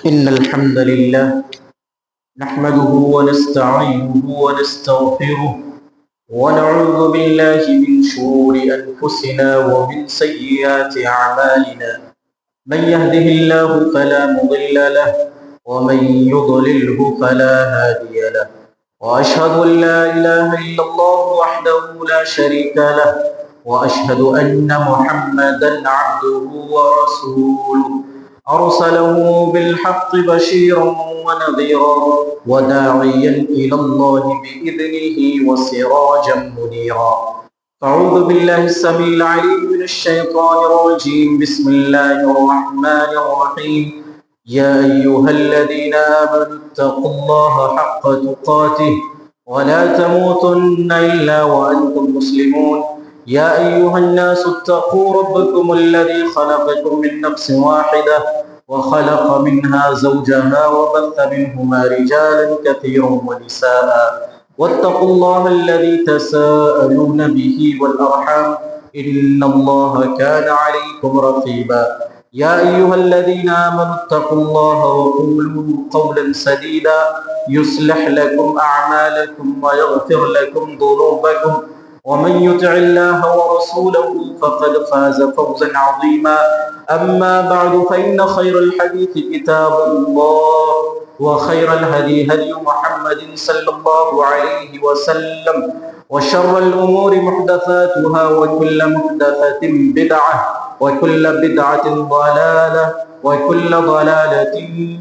إن الحمد لله نحمده ونستعينه ونستغفره ونعوذ بالله من شرور أنفسنا ومن سيئات أعمالنا. من يهده الله فلا مضل له ومن يضلله فلا هادي له، وأشهد أن لا إله إلا الله وحده لا شريك له، وأشهد أن محمدا عبده ورسوله أرسله بالحق بشيرا ونذيرا وداعيا إلى الله بإذنه وسراجا منيرا. أعوذ بالله السميع العليم من الشيطان الرجيم. بسم الله الرحمن الرحيم. يا أيها الذين آمنوا اتقوا الله حق تقاته ولا تموتن إلا وأنتم مسلمون. يا أيها الناس اتقوا ربكم الذي خلقكم من نفس واحدة وخلق منها زوجها وبث منهما رجالا كثيرا ونساء، واتقوا الله الذي تساءلون به والأرحام إن الله كان عليكم رقيبا. يا أيها الذين آمنوا اتقوا الله وقولوا قولا سديدا يصلح لكم أعمالكم ويغفر لكم ذنوبكم، ومن يطع الله ورسوله فقد فاز فوزا عظيما. أما بعد فإن خير الحديث كتاب الله، وخير الهدي هدي محمد صلى الله عليه وسلم، وشر الأمور محدثاتها وكل محدثة بدعة وكل بدعة ضلالة وكل ضلالة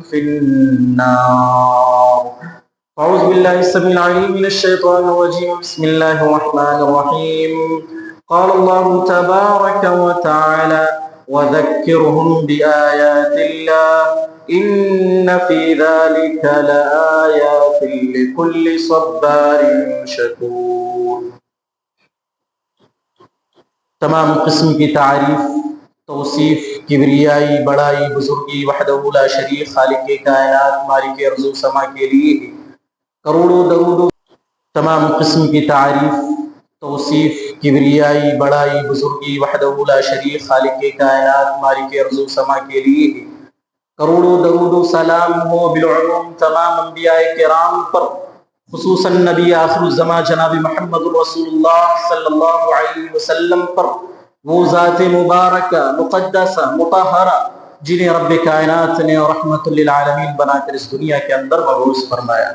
في النار. أعوذ بالله السميع العليم من الشيطان الرجيم. بسم الله الرحمن الرحيم. قال الله تبارك وتعالى: وذكرهم بآيات الله إن في ذلك لآيات لكل صبار شكور. تمام قسم کی تعریف، توصیف، کبریائی، بڑائی، بزرگی وحدہ لا شریک خالق کائنات مالک ارض و سما کے لیے کروڑوں درود. تمام قسم کی تعریف، توصیف، کبریائی، بڑائی، بزرگی وحدہ لا شریک خالق کائنات مالک ارض و سما کے لیے کروڑوں درود و سلام ہو بالعموم تمام انبیاء کرام پر، خصوصاً نبی آخر الزمان جناب محمد رسول اللہ صلی اللہ علیہ وسلم پر، وہ ذات مبارکہ مقدسہ مطہرہ جنہیں رب کائنات نے رحمت للعالمین بنا کر اس دنیا کے اندر مبعوث فرمایا.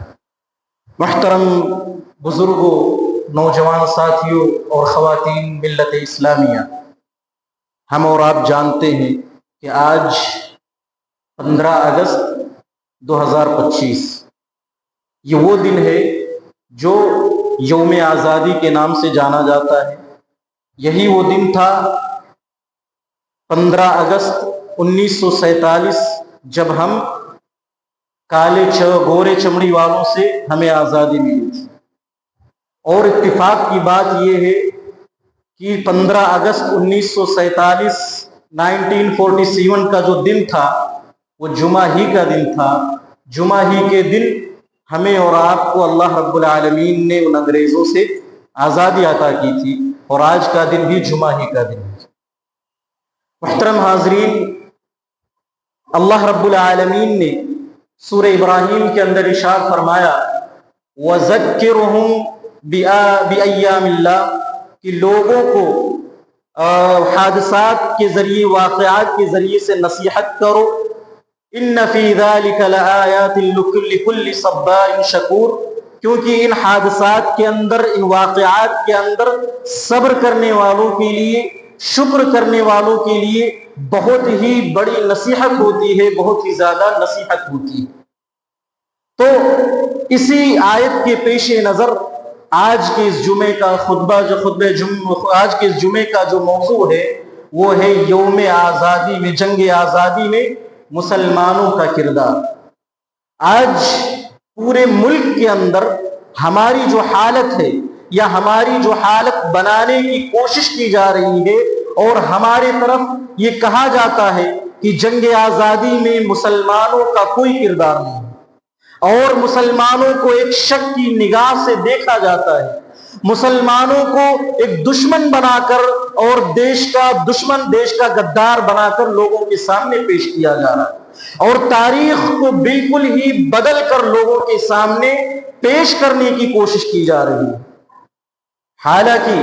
محترم بزرگوں، نوجوان ساتھیوں اور خواتین ملت اسلامیہ، ہم اور آپ جانتے ہیں کہ آج 15 اگست 2025 یہ وہ دن ہے جو یوم آزادی کے نام سے جانا جاتا ہے. یہی وہ دن تھا 15 اگست 1947 جب ہم گورے چمڑی والوں سے ہمیں آزادی ملی تھی. اور اتفاق کی بات یہ ہے کہ 15 اگست 1947 1947 کا جو دن تھا وہ جمعہ ہی کا دن تھا. جمعہ ہی کے دن ہمیں اور آپ کو اللہ رب العالمین نے ان انگریزوں سے آزادی عطا کی تھی، اور آج کا دن بھی جمعہ ہی کا دن ہے. محترم حاضرین، اللہ رب العالمین نے سورہ ابراہیم کے اندر ارشاد فرمایا: وَذَكِّرْهُمْ بِأَيَّامِ اللَّهِ، کہ لوگوں کو حادثات کے ذریعے، واقعات کے ذریعے سے نصیحت کرو. إِنَّ فِي ذَلِكَ لَآيَاتٍ لِكُلِّ صَبَّارٍ شَكُورٍ، کیونکہ ان حادثات کے اندر، ان واقعات کے اندر صبر کرنے والوں کے لیے، شکر کرنے والوں کے لیے بہت ہی بڑی نصیحت ہوتی ہے، بہت ہی زیادہ نصیحت ہوتی ہے. تو اسی آیت کے پیش نظر آج کے اس جمعے کا آج کے اس جمعے کا جو موضوع ہے وہ ہے یوم آزادی میں، جنگ آزادی میں مسلمانوں کا کردار. آج پورے ملک کے اندر ہماری جو حالت ہے، یا ہماری جو حالت بنانے کی کوشش کی جا رہی ہے، اور ہمارے طرف یہ کہا جاتا ہے کہ جنگ آزادی میں مسلمانوں کا کوئی کردار نہیں، اور مسلمانوں کو ایک شک کی نگاہ سے دیکھا جاتا ہے، مسلمانوں کو ایک دشمن بنا کر اور دیش کا دشمن، دیش کا غدار بنا کر لوگوں کے سامنے پیش کیا جا رہا ہے. اور تاریخ کو بالکل ہی بدل کر لوگوں کے سامنے پیش کرنے کی کوشش کی جا رہی ہے۔ حالانکہ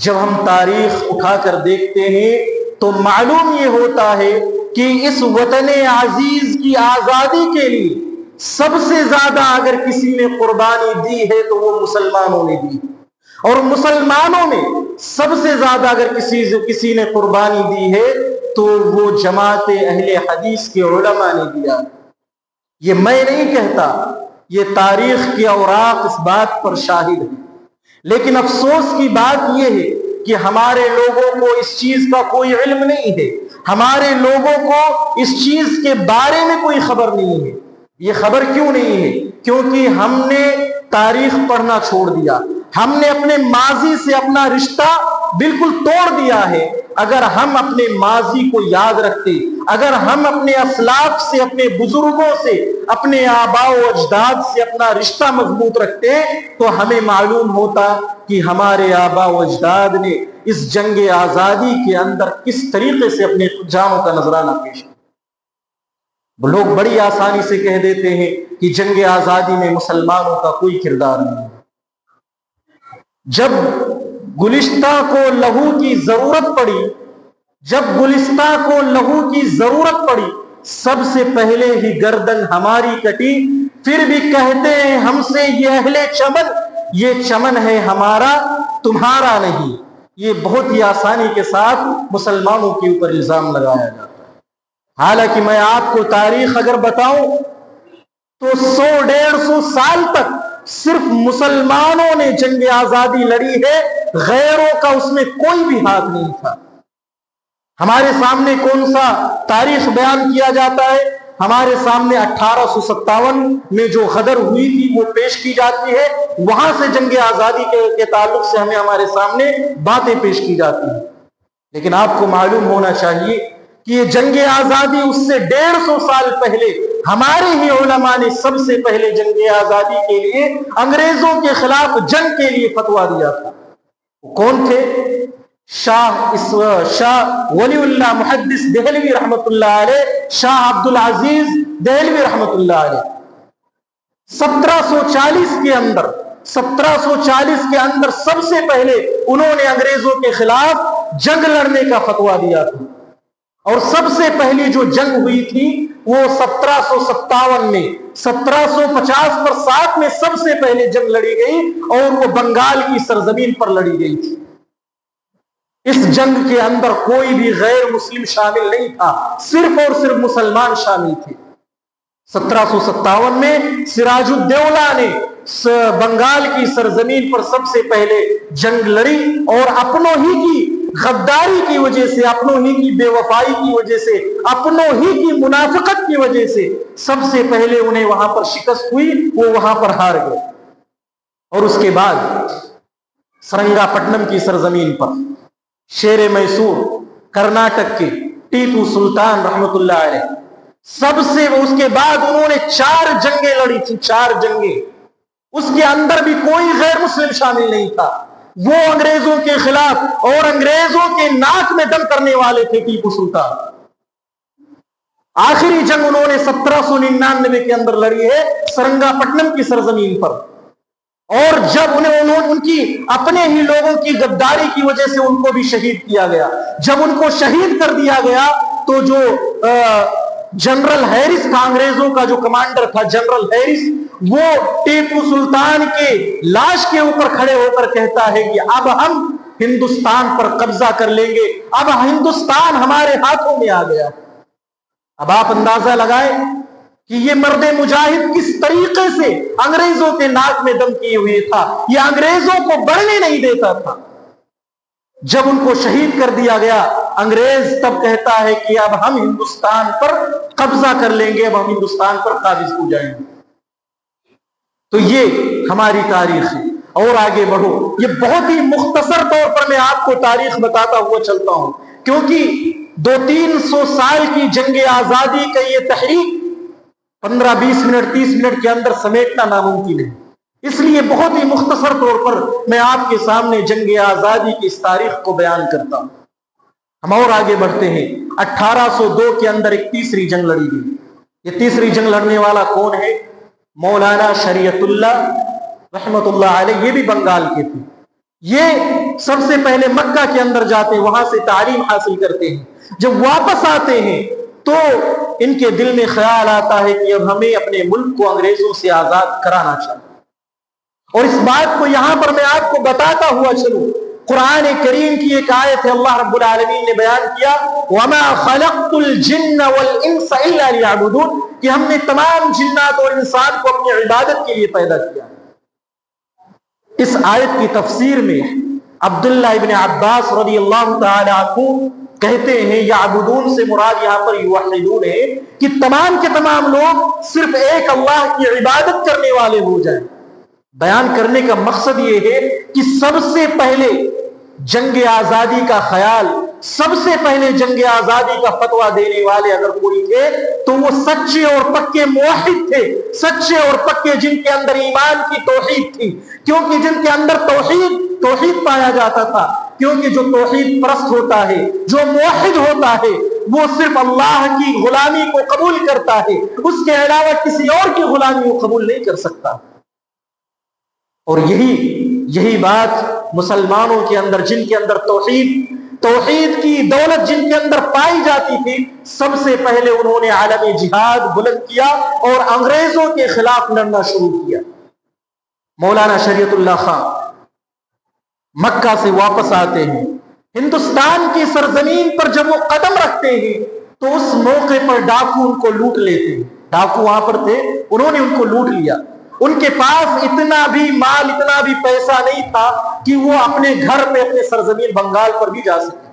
جب ہم تاریخ اٹھا کر دیکھتے ہیں تو معلوم یہ ہوتا ہے کہ اس وطن عزیز کی آزادی کے لیے سب سے زیادہ اگر کسی نے قربانی دی ہے تو وہ مسلمانوں نے دی، اور مسلمانوں میں سب سے زیادہ اگر کسی نے قربانی دی ہے تو وہ جماعت اہل حدیث کے علماء نے دیا۔ یہ میں نہیں کہتا، یہ تاریخ کی اوراق اس بات پر شاہد ہے۔ لیکن افسوس کی بات یہ ہے کہ ہمارے لوگوں کو اس چیز کا کوئی علم نہیں ہے، ہمارے لوگوں کو اس چیز کے بارے میں کوئی خبر نہیں ہے۔ یہ خبر کیوں نہیں ہے؟ کیونکہ ہم نے تاریخ پڑھنا چھوڑ دیا، ہم نے اپنے ماضی سے اپنا رشتہ بالکل توڑ دیا ہے۔ اگر ہم اپنے ماضی کو یاد رکھتے، اگر ہم اپنے اسلاف سے، اپنے بزرگوں سے، اپنے آباء و اجداد سے اپنا رشتہ مضبوط رکھتے تو ہمیں معلوم ہوتا کہ ہمارے آباء و اجداد نے اس جنگ آزادی کے اندر کس طریقے سے اپنے جانوں کا نذرانہ پیش کیا۔ لوگ بڑی آسانی سے کہہ دیتے ہیں کہ جنگ آزادی میں مسلمانوں کا کوئی کردار نہیں۔ جب گلشتہ کو لہو کی ضرورت پڑی، جب گلشتہ کو لہو کی ضرورت پڑی، سب سے پہلے ہی گردن ہماری کٹی، پھر بھی کہتے ہیں ہم سے یہ اہل چمن، یہ چمن ہے ہمارا تمہارا نہیں۔ یہ بہت ہی آسانی کے ساتھ مسلمانوں کے اوپر الزام لگایا جاتا ہے۔ حالانکہ میں آپ کو تاریخ اگر بتاؤں تو 100-150 سال تک صرف مسلمانوں نے جنگ آزادی لڑی ہے، غیروں کا اس میں کوئی بھی ہاتھ نہیں تھا۔ ہمارے سامنے کون سا تاریخ بیان کیا جاتا ہے؟ ہمارے سامنے 1857 میں جو غدر ہوئی تھی وہ پیش کی جاتی ہے، وہاں سے جنگ آزادی کے تعلق سے ہمیں ہمارے سامنے باتیں پیش کی جاتی ہیں۔ لیکن آپ کو معلوم ہونا چاہیے کہ یہ جنگ آزادی اس سے 150 سال پہلے ہمارے ہی علماء نے سب سے پہلے جنگ آزادی کے لیے انگریزوں کے خلاف جنگ کے لیے فتویٰ دیا تھا۔ وہ کون تھے؟ شاہ ولی اللہ محدث دہلوی رحمت اللہ علیہ، شاہ عبد العزیز دہلوی رحمت اللہ علیہ۔ 1740 کے اندر سب سے پہلے انہوں نے انگریزوں کے خلاف جنگ لڑنے کا فتویٰ دیا تھا، اور سب سے پہلی جو جنگ ہوئی تھی وہ 1757 میں، 1750 میں سب سے پہلے جنگ لڑی گئی، اور وہ بنگال کی سرزمین پر لڑی گئی تھی۔ اس جنگ کے اندر کوئی بھی غیر مسلم شامل نہیں تھا، صرف اور صرف مسلمان شامل تھے۔ 1757 میں سراج الدولہ نے بنگال کی سرزمین پر سب سے پہلے جنگ لڑی، اور اپنوں ہی کی غداری کی وجہ سے، اپنوں ہی کی بے وفائی کی وجہ سے، اپنوں ہی کی منافقت کی وجہ سے سب سے پہلے انہیں وہاں پر شکست ہوئی، وہ وہاں پر ہار گئے۔ اور اس کے بعد سرنگا پٹنم کی سرزمین پر شیر میسور کرناٹک کے ٹیپو سلطان رحمت اللہ علیہ، سب سے اس کے بعد انہوں نے 4 جنگیں لڑی تھی، 4 جنگیں، اس کے اندر بھی کوئی غیر مسلم شامل نہیں تھا۔ وہ انگریزوں کے خلاف اور انگریزوں کے ناک میں دم کرنے والے تھے ٹیپو سلطان۔ آخری جنگ انہوں نے 1799 کے اندر لڑی ہے سرنگا پٹنم کی سرزمین پر، اور جب ان کی اپنے ہی لوگوں کی غداری کی وجہ سے ان کو بھی شہید کیا گیا۔ جب ان کو شہید کر دیا گیا تو جو جنرل ہیرس تھا، انگریزوں کا جو کمانڈر تھا جنرل ہیرس، وہ ٹیپو سلطان کے لاش کے اوپر کھڑے ہو کر کہتا ہے کہ اب ہم ہندوستان پر قبضہ کر لیں گے، اب ہندوستان ہمارے ہاتھوں میں آ گیا۔ اب آپ اندازہ لگائیں کہ یہ مرد مجاہد کس طریقے سے انگریزوں کے ناک میں دم کیے ہوئے تھا، یہ انگریزوں کو بڑھنے نہیں دیتا تھا۔ جب ان کو شہید کر دیا گیا، انگریز تب کہتا ہے کہ اب ہم ہندوستان پر قبضہ کر لیں گے، اب ہم ہندوستان پر قابض ہو جائیں گے۔ تو یہ ہماری تاریخ ہے۔ اور آگے بڑھو، یہ بہت ہی مختصر طور پر میں آپ کو تاریخ بتاتا ہوا چلتا ہوں، کیونکہ 200-300 سال کی جنگ آزادی کا یہ تحریک 15-20 منٹ 30 منٹ کے اندر سمیٹنا ناممکن ہے۔ اس لیے بہت ہی مختصر طور پر میں آپ کے سامنے جنگ آزادی کی اس تاریخ کو بیان کرتا ہوں۔ ہم اور آگے بڑھتے ہیں۔ 1802 کے اندر ایک تیسری جنگ لڑی گئی، یہ تیسری جنگ لڑنے والا کون ہے؟ مولانا شریعت اللہ رحمت اللہ علیہ، یہ بھی بنگال کے تھے۔ یہ سب سے پہلے مکہ کے اندر جاتے ہیں، وہاں سے تعلیم حاصل کرتے ہیں۔ جب واپس آتے ہیں تو ان کے دل میں خیال آتا ہے کہ اب ہمیں اپنے ملک کو انگریزوں سے آزاد کرانا چاہیے۔ اور اس بات کو یہاں پر میں آپ کو بتاتا ہوا چلوں، قرآن کریم کی ایک آیت ہے، اللہ رب العالمین نے بیان کیا وَمَا خَلَقْتُ الْجِنَّ وَالْإِنسَ إِلَّا لِيَعْبُدُونَ، کہ ہم نے تمام جنات اور انسان کو اپنی عبادت کے لیے پیدا کیا۔ اس آیت کی تفسیر میں عبداللہ ابن عباس رضی اللہ تعالی عنہ کہتے ہیں یعبدون سے مراد یہاں پر یوحدون ہے کہ تمام کے تمام لوگ صرف ایک اللہ کی عبادت کرنے والے ہو جائیں۔ بیان کرنے کا مقصد یہ ہے کہ سب سے پہلے جنگ آزادی کا خیال، سب سے پہلے جنگ آزادی کا فتویٰ دینے والے اگر کوئی تھے تو وہ سچے اور پکے موحد تھے، سچے اور پکے جن کے اندر ایمان کی توحید تھی، کیونکہ جن کے اندر توحید پایا جاتا تھا، کیونکہ جو توحید پرست ہوتا ہے، جو موحد ہوتا ہے، وہ صرف اللہ کی غلامی کو قبول کرتا ہے، اس کے علاوہ کسی اور کی غلامی کو قبول نہیں کر سکتا۔ اور یہی بات مسلمانوں کے اندر، جن کے اندر توحید کی دولت جن کے اندر پائی جاتی تھی، سب سے پہلے انہوں نے عالمی جہاد بلند کیا اور انگریزوں کے خلاف لڑنا شروع کیا۔ مولانا شریعت اللہ خان مکہ سے واپس آتے ہیں، ہندوستان کی سرزمین پر جب وہ قدم رکھتے ہیں تو اس موقع پر ڈاکو ان کو لوٹ لیتے ہیں۔ ڈاکو وہاں پر تھے، انہوں نے ان کو لوٹ لیا۔ ان کے پاس اتنا بھی مال، اتنا بھی پیسہ نہیں تھا کہ وہ اپنے گھر پہ، اپنے سرزمین بنگال پر بھی جا سکے۔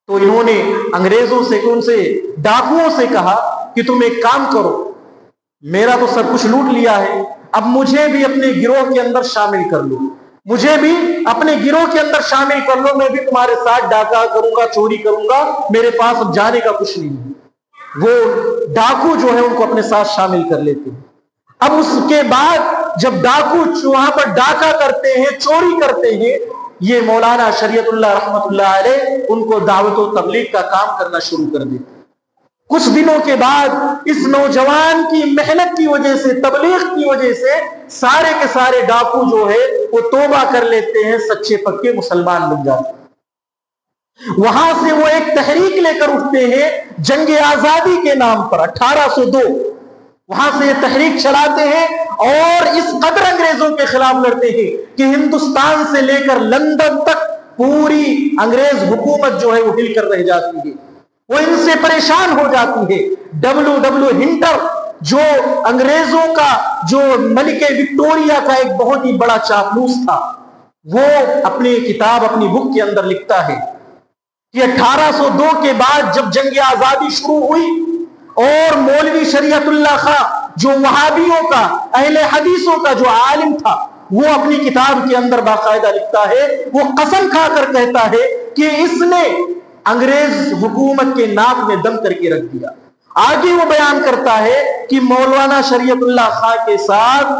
تو انہوں نے انگریزوں سے، ان سے ڈاکوؤں سے کہا کہ تم ایک کام کرو، میرا تو سب کچھ لوٹ لیا ہے، اب مجھے بھی اپنے گروہ کے اندر شامل کر لو، مجھے بھی اپنے گروہ کے اندر شامل کر لو، میں بھی تمہارے ساتھ ڈاکہ کروں گا، چوری کروں گا، میرے پاس اب جانے کا کچھ نہیں ہے۔ وہ ڈاکو جو ہے ان کو اپنے ساتھ شامل کر لیتے ہیں۔ اب اس کے بعد جب ڈاکو وہاں پر ڈاکہ کرتے ہیں، چوری کرتے ہیں، یہ مولانا شریعت اللہ رحمت اللہ علیہ ان کو دعوت و تبلیغ کا کام کرنا شروع کر دیتے۔ کچھ دنوں کے بعد اس نوجوان کی محنت کی وجہ سے، تبلیغ کی وجہ سے سارے کے سارے ڈاکو جو ہے وہ توبہ کر لیتے ہیں، سچے پکے مسلمان بن جاتے ہیں۔ وہاں سے وہ ایک تحریک لے کر اٹھتے ہیں جنگ آزادی کے نام پر، 1802 وہاں سے یہ تحریک چلاتے ہیں اور اس قدر انگریزوں کے خلاف لڑتے ہیں کہ ہندوستان سے لے کر لندن تک پوری انگریز حکومت جو ہے وہ ہل کر رہ جاتی ہے، وہ ان سے پریشان ہو جاتی ہے۔ ڈبلو ہنٹر جو انگریزوں کا، جو ملکہ وکٹوریہ کا ایک بہت ہی بڑا چاپلوس تھا، وہ اپنی کتاب، اپنی بک کے اندر لکھتا ہے کہ 1802 کے بعد جب جنگ آزادی شروع ہوئی اور مولوی شریعت اللہ خان جو وہابیوں کا، اہل حدیثوں کا جو عالم تھا، وہ اپنی کتاب کے اندر باقاعدہ لکھتا ہے، وہ قسم کھا کر کہتا ہے کہ اس نے انگریز حکومت کے ناک میں دم کر کے رکھ دیا۔ آگے وہ بیان کرتا ہے کہ مولانا شریعت اللہ خان کے ساتھ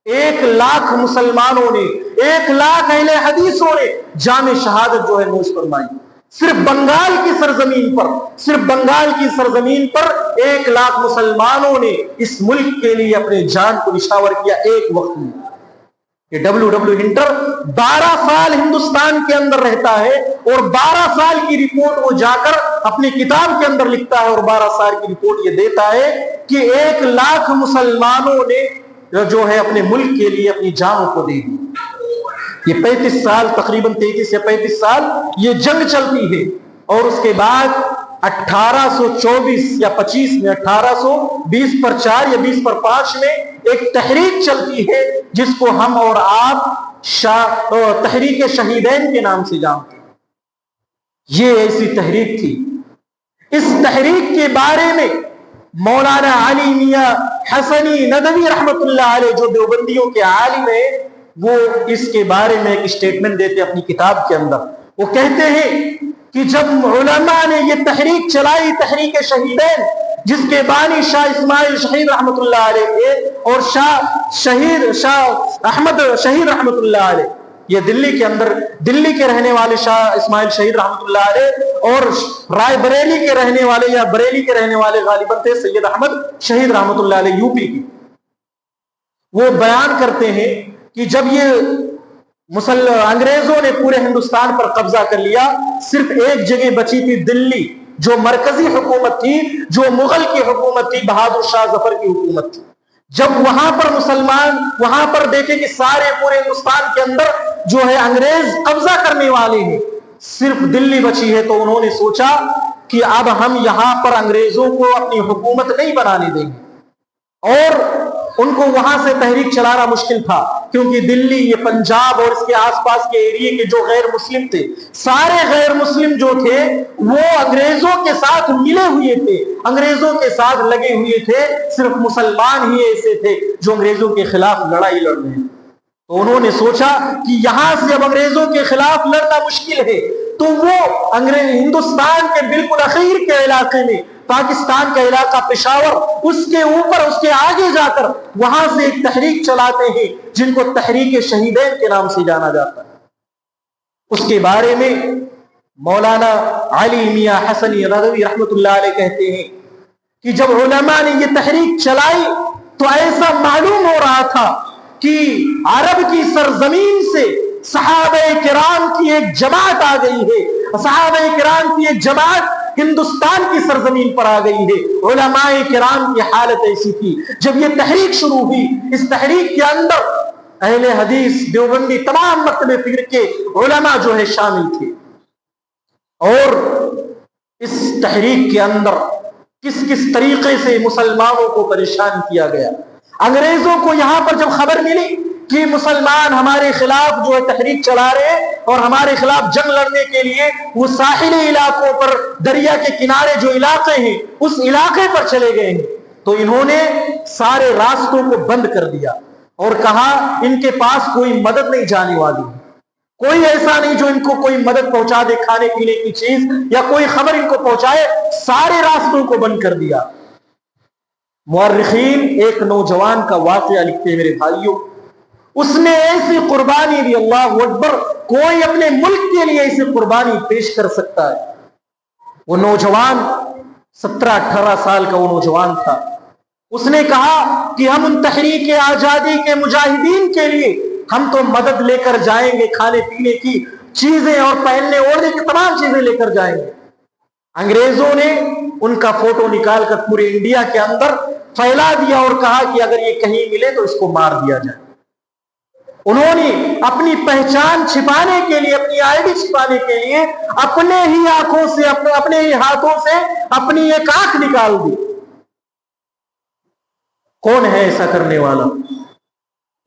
1,00,000 مسلمانوں نے، 1,00,000 اہل حدیثوں نے جام شہادت جو ہے نوش فرمائی۔ صرف بنگال کی سرزمین پر، صرف بنگال کی سرزمین پر 1,00,000 مسلمانوں نے اس ملک کے لیے اپنے جان کو نشاور کیا ایک وقت میں۔ کہ ڈبلو ہنٹر 12 سال ہندوستان کے اندر رہتا ہے اور 12 سال کی رپورٹ وہ جا کر اپنی کتاب کے اندر لکھتا ہے، اور 12 سال کی رپورٹ یہ دیتا ہے کہ 1,00,000 مسلمانوں نے جو ہے اپنے ملک کے لیے اپنی جانوں کو دے دی۔ یہ 35 سال، تقریباً 33 یا 35 سال یہ جنگ چلتی ہے، اور اس کے بعد 1824 یا 25 میں، 1820 پر 4 یا 20 پر 5 میں ایک تحریک چلتی ہے جس کو ہم اور آپ تحریک شہیدین کے نام سے جانتے ہیں۔ یہ ایسی تحریک تھی۔ اس تحریک کے بارے میں مولانا علی میاں حسنی ندوی رحمت اللہ علیہ جو دیوبندیوں کے عالم ہیں، وہ اس کے بارے میں ایک سٹیٹمنٹ دیتے اپنی کتاب کے اندر۔ وہ کہتے ہیں کہ جب علماء نے یہ تحریک چلائی، تحریک شہیدین، جس کے بانی شاہ اسماعیل شہید رحمت اللہ علیہ تھے اور شاہ احمد شہید رحمت اللہ علیہ، یہ دلی کے اندر دلی کے رہنے والے شاہ اسماعیل شہید رحمۃ اللہ علیہ اور رائے بریلی کے رہنے والے یا بریلی کے رہنے والے غالباً تھے سید احمد شہید رحمۃ اللہ علیہ یو پی کی. وہ بیان کرتے ہیں کہ جب یہ انگریزوں نے پورے ہندوستان پر قبضہ کر لیا، صرف ایک جگہ بچی تھی دلی، جو مرکزی حکومت تھی، جو مغل کی حکومت تھی، بہادر شاہ ظفر کی حکومت تھی. جب وہاں پر مسلمان وہاں پر دیکھیں کہ سارے پورے ہندوستان کے اندر جو ہے انگریز قبضہ کرنے والے ہیں، صرف دلی بچی ہے، تو انہوں نے سوچا کہ اب ہم یہاں پر انگریزوں کو اپنی حکومت نہیں بنانے دیں گے. اور ان کو وہاں سے تحریک چلانا مشکل تھا، کیونکہ دلی، یہ پنجاب اور اس کے آس پاس کے ایریے کے جو غیر مسلم تھے، سارے غیر مسلم جو تھے وہ انگریزوں کے ساتھ ملے ہوئے تھے، انگریزوں کے ساتھ لگے ہوئے تھے. صرف مسلمان ہی ایسے تھے جو انگریزوں کے خلاف لڑائی لڑ رہے ہیں. تو انہوں نے سوچا کہ یہاں سے اب انگریزوں کے خلاف لڑنا مشکل ہے، تو وہ ہندوستان کے بالکل اخیر کے علاقے میں، پاکستان کا علاقہ پشاور، اس کے اوپر، اس کے آگے جا کر وہاں سے ایک تحریک چلاتے ہیں جن کو تحریک شہیدین کے نام سے جانا جاتا ہے. اس کے بارے میں مولانا علی میاں حسنی رضوی رحمۃ اللہ علیہ کہتے ہیں کہ جب علماء نے یہ تحریک چلائی تو ایسا معلوم ہو رہا تھا کہ عرب کی سرزمین سے صحابہ کرام کی ایک جماعت آ گئی ہے، صحابہ کرام کی ایک جماعت ہندوستان کی سرزمین پر آ گئی ہے. علماء کرام کی حالت ایسی تھی. جب یہ تحریک شروع ہوئی، اس تحریک کے اندر اہل حدیث، دیوبندی، تمام مکتب فکر کے علماء جو ہے شامل تھے. اور اس تحریک کے اندر کس کس طریقے سے مسلمانوں کو پریشان کیا گیا. انگریزوں کو یہاں پر جب خبر ملی کہ مسلمان ہمارے خلاف جو ہے تحریک چلا رہے ہیں اور ہمارے خلاف جنگ لڑنے کے لیے وہ ساحلی علاقوں پر، دریا کے کنارے جو علاقے ہیں اس علاقے پر چلے گئے ہیں، تو انہوں نے سارے راستوں کو بند کر دیا اور کہا ان کے پاس کوئی مدد نہیں جانے والی، کوئی ایسا نہیں جو ان کو کوئی مدد پہنچا دے، کھانے پینے کی چیز یا کوئی خبر ان کو پہنچائے. سارے راستوں کو بند کر دیا. مورخین ایک نوجوان کا واقعہ لکھتے ہیں میرے بھائیوں، اس نے ایسی قربانی دی، اللہ اکبر، کوئی اپنے ملک کے لیے ایسی قربانی پیش کر سکتا ہے. وہ نوجوان 17-18 سال کا وہ نوجوان تھا. اس نے کہا کہ ہم ان تحریک آزادی کے مجاہدین کے لیے ہم تو مدد لے کر جائیں گے، کھانے پینے کی چیزیں اور پہننے اوڑھنے کی تمام چیزیں لے کر جائیں گے. انگریزوں نے ان کا فوٹو نکال کر پورے انڈیا کے اندر پھیلا دیا اور کہا کہ اگر یہ کہیں ملے تو اس کو مار دیا جائے. انہوں نے اپنی پہچان چھپانے کے لیے، اپنی آئی ڈی چھپانے کے لیے اپنے ہی آنکھوں سے، اپنے ہی ہاتھوں سے اپنی ایک آنکھ نکال دی. کون ہے ایسا کرنے والا؟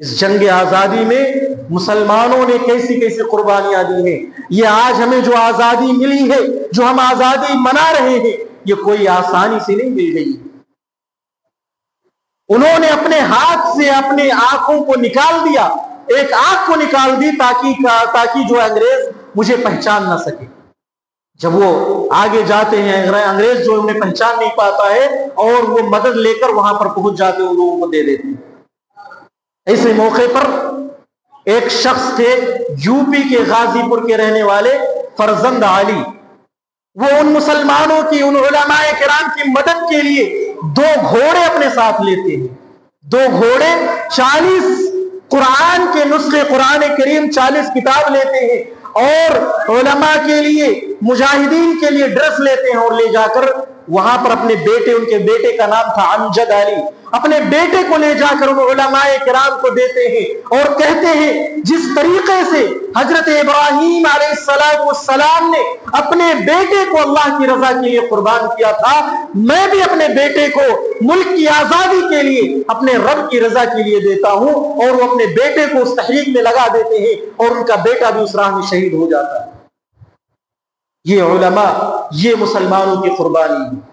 اس جنگ آزادی میں مسلمانوں نے کیسی کیسی قربانیاں دی ہیں. یہ آج ہمیں جو آزادی ملی ہے، جو ہم آزادی منا رہے ہیں، یہ کوئی آسانی سے نہیں مل گئی. انہوں نے اپنے ہاتھ سے اپنے آنکھوں کو نکال دیا، ایک آنکھ کو نکال دی تاکہ جو انگریز مجھے پہچان نہ سکے. جب وہ آگے جاتے ہیں، انگریز جو انہیں پہچان نہیں پاتا ہے اور وہ مدد لے کر وہاں پر پہنچ جاتے ہیں، لوگوں کو دے دیتے ہیں. ایسے موقع پر ایک شخص تھے یو پی کے غازی پور کے رہنے والے فرزند علی. وہ ان مسلمانوں کی، ان علماء کرام کی مدد کے لیے 2 گھوڑے اپنے ساتھ لیتے ہیں. 2 گھوڑے، 40 قرآن کے نسخے، قرآن کریم 40 کتاب لیتے ہیں اور علماء کے لیے، مجاہدین کے لیے ڈریس لیتے ہیں اور لے جا کر وہاں پر اپنے بیٹے، ان کے بیٹے کا نام تھا امجد علی، اپنے بیٹے کو لے جا کر ان علماء کرام کو دیتے ہیں اور کہتے ہیں جس طریقے سے حضرت ابراہیم علیہ السلام نے اپنے بیٹے کو اللہ کی رضا کے لیے قربان کیا تھا، میں بھی اپنے بیٹے کو ملک کی آزادی کے لیے، اپنے رب کی رضا کے لیے دیتا ہوں. اور وہ اپنے بیٹے کو اس تحریک میں لگا دیتے ہیں اور ان کا بیٹا بھی اس راہ میں شہید ہو جاتا ہے. یہ علماء، یہ مسلمانوں کی قربانی ہے.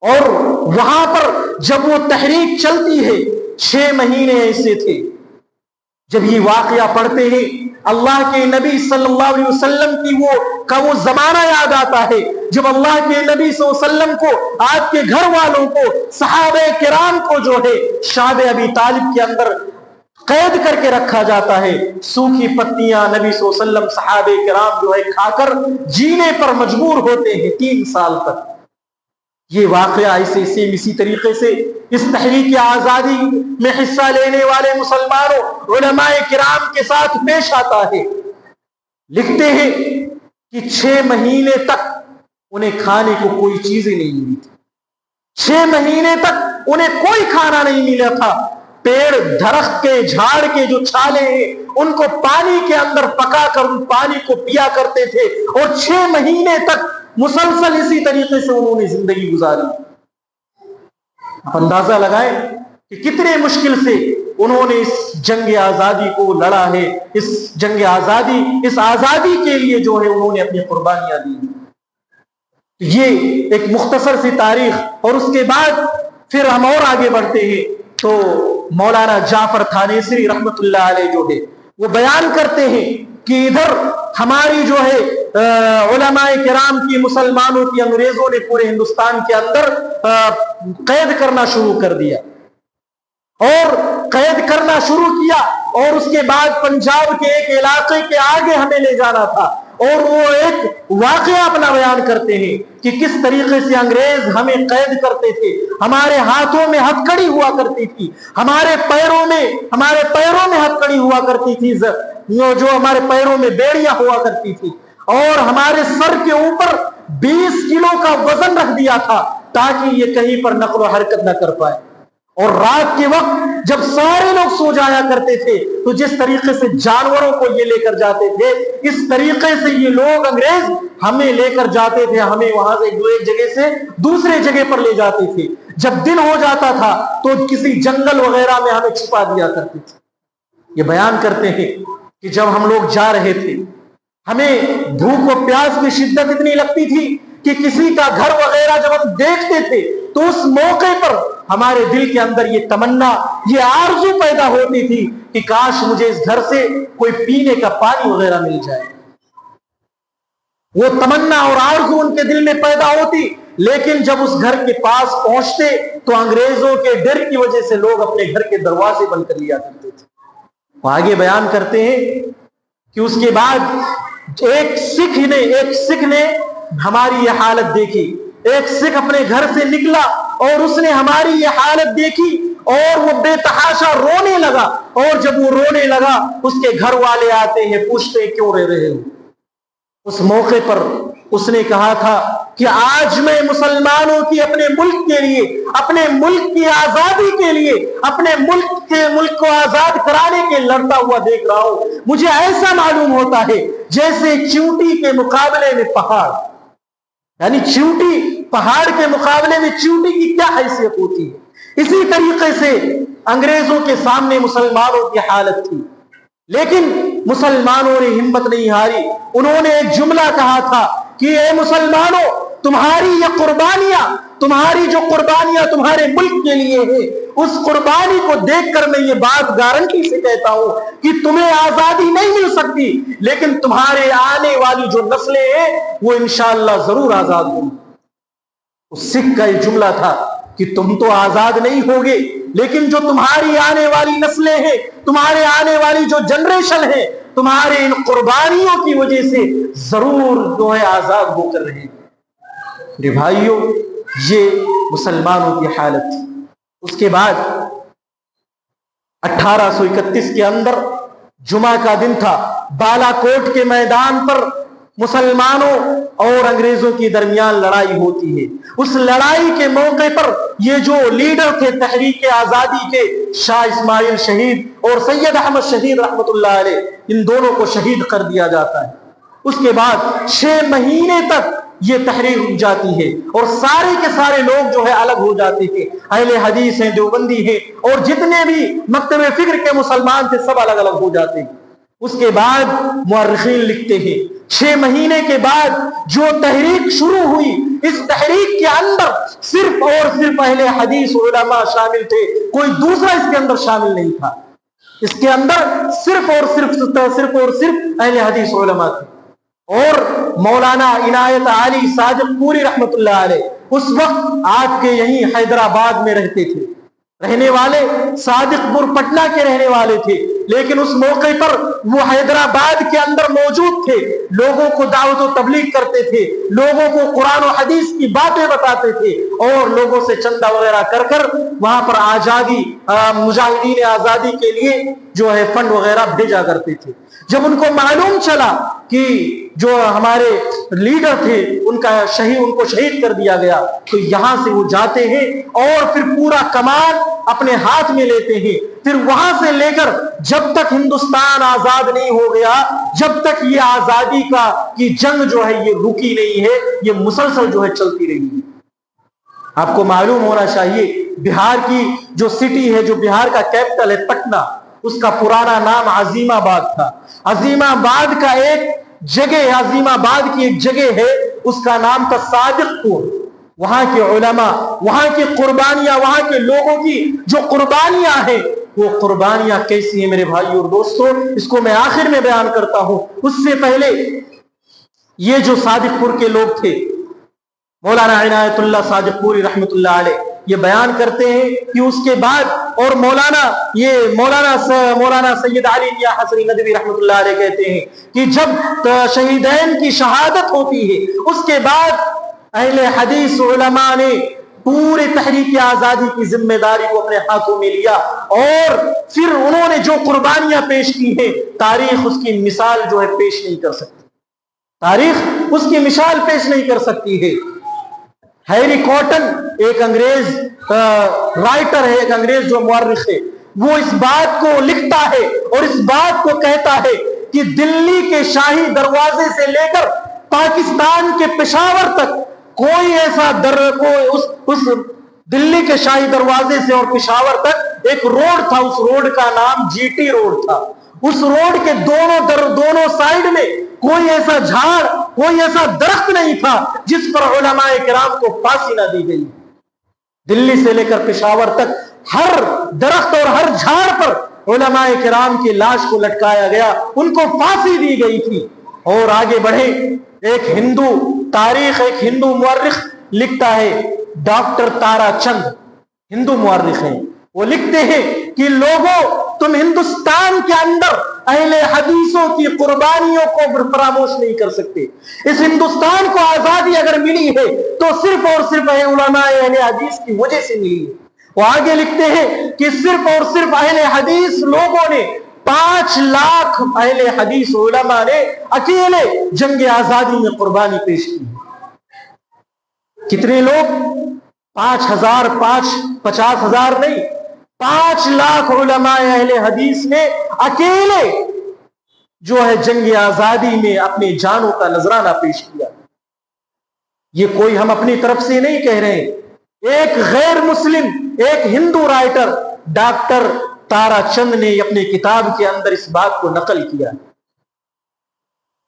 اور وہاں پر جب وہ تحریک چلتی ہے، 6 مہینے ایسے تھے. جب یہ واقعہ پڑھتے ہیں، اللہ کے نبی صلی اللہ علیہ وسلم کی وہ زمانہ یاد آتا ہے جب اللہ کے نبی صلی اللہ علیہ وسلم کو، آپ کے گھر والوں کو، صحابہ کرام کو جو ہے شعب ابی طالب کے اندر قید کر کے رکھا جاتا ہے، سوکھی پتیاں نبی صلی اللہ علیہ وسلم صحابہ کرام جو ہے کھا کر جینے پر مجبور ہوتے ہیں 3 سال تک۔ یہ واقعہ اسی طریقے سے اس تحریک آزادی میں حصہ لینے والے مسلمانوں علماء کرام کے ساتھ پیش آتا ہے۔ لکھتے ہیں کہ 6 مہینے تک انہیں کھانے کو کوئی چیز ہی نہیں ملی تھی، 6 مہینے تک انہیں کوئی کھانا نہیں ملا تھا۔ پیڑ درخت کے جھاڑ کے جو چھالے ہیں ان کو پانی کے اندر پکا کر ان پانی کو پیا کرتے تھے، اور 6 مہینے تک مسلسل اسی طریقے سے انہوں نے زندگی گزاری۔ آپ اندازہ لگائیں کہ کتنے مشکل سے انہوں نے اس جنگ آزادی کو لڑا ہے، اس جنگ آزادی، اس آزادی کے لیے جو ہے انہوں نے اپنی قربانیاں دی۔ یہ ایک مختصر سی تاریخ، اور اس کے بعد پھر ہم اور آگے بڑھتے ہیں تو مولانا جعفر تھانیسری رحمت اللہ علیہ جو ہے وہ بیان کرتے ہیں کہ ادھر ہماری جو ہے علماء کرام کی، مسلمانوں کی، انگریزوں نے پورے ہندوستان کے اندر قید کرنا شروع کر دیا، اور قید کرنا شروع کیا، اور اس کے بعد پنجاب کے ایک علاقے کے آگے ہمیں لے جانا تھا، اور وہ ایک واقعہ اپنا بیان کرتے ہیں کہ کس طریقے سے انگریز ہمیں قید کرتے تھے۔ ہمارے ہاتھوں میں ہتھکڑی ہوا کرتی تھی، ہمارے پیروں میں ہتھکڑی ہوا کرتی تھی، جو ہمارے پیروں میں بیڑیاں ہوا کرتی تھی، اور ہمارے سر کے اوپر 20 کلو کا وزن رکھ دیا تھا تاکہ یہ کہیں پر نقل و حرکت نہ کر پائے۔ اور رات کے وقت جب سارے لوگ سو جایا کرتے تھے تو جس طریقے سے جانوروں کو یہ لے کر جاتے تھے، اس طریقے سے یہ لوگ انگریز ہمیں لے کر جاتے تھے، ہمیں وہاں سے ایک جگہ سے دوسرے جگہ پر لے جاتے تھے۔ جب دن ہو جاتا تھا تو کسی جنگل وغیرہ میں ہمیں چھپا دیا کرتے تھے۔ یہ بیان کرتے ہیں کہ جب ہم لوگ جا رہے تھے، ہمیں بھوک و پیاس کی شدت اتنی لگتی تھی کہ کسی کا گھر وغیرہ جب ہم دیکھتے تھے تو اس موقع پر ہمارے دل کے اندر یہ تمنا، یہ آرزو پیدا ہوتی تھی کہ کاش مجھے اس گھر سے کوئی پینے کا پانی وغیرہ مل جائے۔ وہ تمنا اور آرزو ان کے دل میں پیدا ہوتی، لیکن جب اس گھر کے پاس پہنچتے تو انگریزوں کے ڈر کی وجہ سے لوگ اپنے گھر کے دروازے بند کر لیا کرتے تھے۔ وہ آگے بیان کرتے ہیں کہ اس کے بعد ایک سکھ نے ہماری یہ حالت دیکھی، ایک سکھ اپنے گھر سے نکلا اور اس نے ہماری یہ حالت دیکھی اور وہ بے تحاشا رونے لگا، اور جب وہ رونے لگا اس کے گھر والے آتے ہیں، پوچھتے ہیں کیوں رو رہے ہو؟ اس موقع پر اس نے کہا تھا کہ آج میں مسلمانوں کی اپنے ملک کے لیے، اپنے ملک کی آزادی کے لیے، اپنے ملک کو آزاد کرانے کے لڑتا ہوا دیکھ رہا ہوں، مجھے ایسا معلوم ہوتا ہے جیسے چیونٹی کے مقابلے میں پہاڑ، یعنی چیونٹی، پہاڑ کے مقابلے میں چیونٹی کی کیا حیثیت ہوتی ہے۔ اسی طریقے سے انگریزوں کے سامنے مسلمانوں کی حالت تھی، لیکن مسلمانوں نے ہمت نہیں ہاری۔ انہوں نے ایک جملہ کہا تھا کہ اے مسلمانوں، تمہاری یہ قربانیاں، تمہاری جو قربانیاں تمہارے ملک کے لیے ہے، اس قربانی کو دیکھ کر میں یہ بات گارنٹی سے کہتا ہوں کہ تمہیں آزادی نہیں مل سکتی، لیکن تمہارے آنے والی جو نسلیں ہیں وہ انشاءاللہ ضرور آزاد ہوں گی۔ اس سکھ کا یہ جملہ تھا کہ تم تو آزاد نہیں ہوگے، لیکن جو تمہاری آنے والی نسلیں ہیں، تمہارے آنے والی جو جنریشن ہے، تمہارے ان قربانیوں کی وجہ سے ضرور جو ہے آزاد ہو کر رہے ہیں۔ میرے بھائیوں، یہ مسلمانوں کی حالت تھی۔ اس کے بعد 1831 کے اندر جمعہ کا دن تھا، بالا کوٹ کے میدان پر مسلمانوں اور انگریزوں کے درمیان لڑائی ہوتی ہے۔ اس لڑائی کے موقع پر یہ جو لیڈر تھے تحریک آزادی کے، شاہ اسماعیل شہید اور سید احمد شہید رحمت اللہ علیہ، ان دونوں کو شہید کر دیا جاتا ہے۔ اس کے بعد 6 مہینے تک یہ تحریک رک جاتی ہے اور سارے کے سارے لوگ جو ہے الگ ہو جاتے ہیں، اہل حدیث ہیں، دیوبندی ہیں، اور جتنے بھی مکتب فکر کے مسلمان تھے سب الگ الگ ہو جاتے ہیں۔ اس کے بعد مورخین لکھتے ہیں 6 مہینے کے بعد جو تحریک شروع ہوئی، اس تحریک کے اندر صرف اور صرف اہل حدیث علماء شامل تھے، کوئی دوسرا اس کے اندر شامل نہیں تھا۔ اس کے اندر صرف اور صرف اہل حدیث علماء تھے۔ اور مولانا عنایت علی صادق پوری رحمت اللہ علیہ اس وقت آپ کے یہیں حیدرآباد میں رہتے تھے۔ رہنے والے صادق پور پٹنہ کے رہنے والے تھے، لیکن اس موقع پر وہ حیدرآباد کے اندر موجود تھے، لوگوں کو دعوت و تبلیغ کرتے تھے، لوگوں کو قرآن و حدیث کی باتیں بتاتے تھے، اور لوگوں سے چندہ وغیرہ کر کر وہاں پر آزادی مجاہدین آزادی کے لیے جو ہے فنڈ وغیرہ بھیجا کرتے تھے۔ جب ان کو معلوم چلا کہ جو ہمارے لیڈر تھے ان کو شہید کر دیا گیا، تو یہاں سے وہ جاتے ہیں اور پھر پورا کمان اپنے ہاتھ میں لیتے ہیں، پھر وہاں سے لے کر جب تک ہندوستان آزاد نہیں ہو گیا، جب تک یہ آزادی کی جنگ جو ہے یہ رکی نہیں ہے، یہ مسلسل جو ہے چلتی رہی ہے۔ آپ کو معلوم ہونا چاہیے بہار کی جو سٹی ہے، جو بہار کا کیپٹل ہے پٹنہ، اس کا پرانا نام عظیم آباد تھا۔ عظیم آباد کا ایک جگہ، عظیم آباد کی ایک جگہ ہے، اس کا نام تھا صادق پور۔ وہاں کے علماء، وہاں کی قربانیاں، وہاں کے لوگوں کی جو قربانیاں ہیں، وہ قربانیاں کیسی ہیں میرے بھائی اور دوستوں، اس کو میں آخر میں بیان کرتا ہوں۔ اس سے پہلے یہ جو صادق پور کے لوگ تھے، مولانا عنایت اللہ صادق پوری رحمت اللہ علیہ یہ بیان کرتے ہیں کہ اس کے بعد، اور مولانا سید علی میاں حسنی ندوی رحمت اللہ علیہ کہتے ہیں کہ جب شہیدین کی شہادت ہوتی ہے، اس کے بعد اہل حدیث علماء نے پورے تحریک آزادی کی ذمہ داری کو اپنے ہاتھوں میں لیا، اور پھر انہوں نے جو قربانیاں پیش کی ہیں، تاریخ اس کی مثال جو ہے پیش نہیں کر سکتی، تاریخ اس کی مثال پیش نہیں کر سکتی ہے۔ ہیری کاٹن ایک انگریز رائٹر ہے، ایک انگریز جو مورخ ہے، وہ اس بات کو لکھتا ہے اور اس بات کو کہتا ہے کہ دلی کے شاہی دروازے سے لے کر پاکستان کے پشاور تک کوئی ایسا اس دلی کے شاہی دروازے سے اور پشاور تک ایک روڈ تھا، اس روڈ کا نام جی ٹی روڈ تھا۔ اس روڈ کے دونوں سائیڈ میں کوئی ایسا جھاڑ، کوئی ایسا درخت نہیں تھا جس پر علماء کرام کو پھانسی نہ دی گئی۔ دلی سے لے کر پشاور تک ہر درخت اور ہر جھاڑ پر علماء کرام کی لاش کو لٹکایا گیا، ان کو پھانسی دی گئی تھی۔ اور آگے بڑھے، ایک ہندو تاریخ، ایک ہندو مورخ لکھتا ہے، ڈاکٹر تارا چند ہندو مورخ ہیں، وہ لکھتے ہیں کہ لوگوں، تم ہندوستان کے اندر اہل حدیثوں کی قربانیوں کو فراموش نہیں کر سکتے۔ اس ہندوستان کو آزادی اگر ملی ہے تو صرف اور صرف علماء اہل حدیث کی وجہ سے ملی ہے۔ وہ آگے لکھتے ہیں کہ صرف اور صرف اہل حدیث لوگوں نے 5 لاکھ اہل حدیث علماء نے اکیلے جنگ آزادی میں قربانی پیش کی۔ کتنے لوگ؟ 5,000، 50,000 نہیں، 5 لاکھ علماء اہل حدیث نے اکیلے جو ہے جنگ آزادی میں اپنی جانوں کا نذرانہ پیش کیا۔ یہ کوئی ہم اپنی طرف سے نہیں کہہ رہے ہیں، ایک غیر مسلم، ایک ہندو رائٹر ڈاکٹر تارا چند نے اپنی کتاب کے اندر اس بات کو نقل کیا،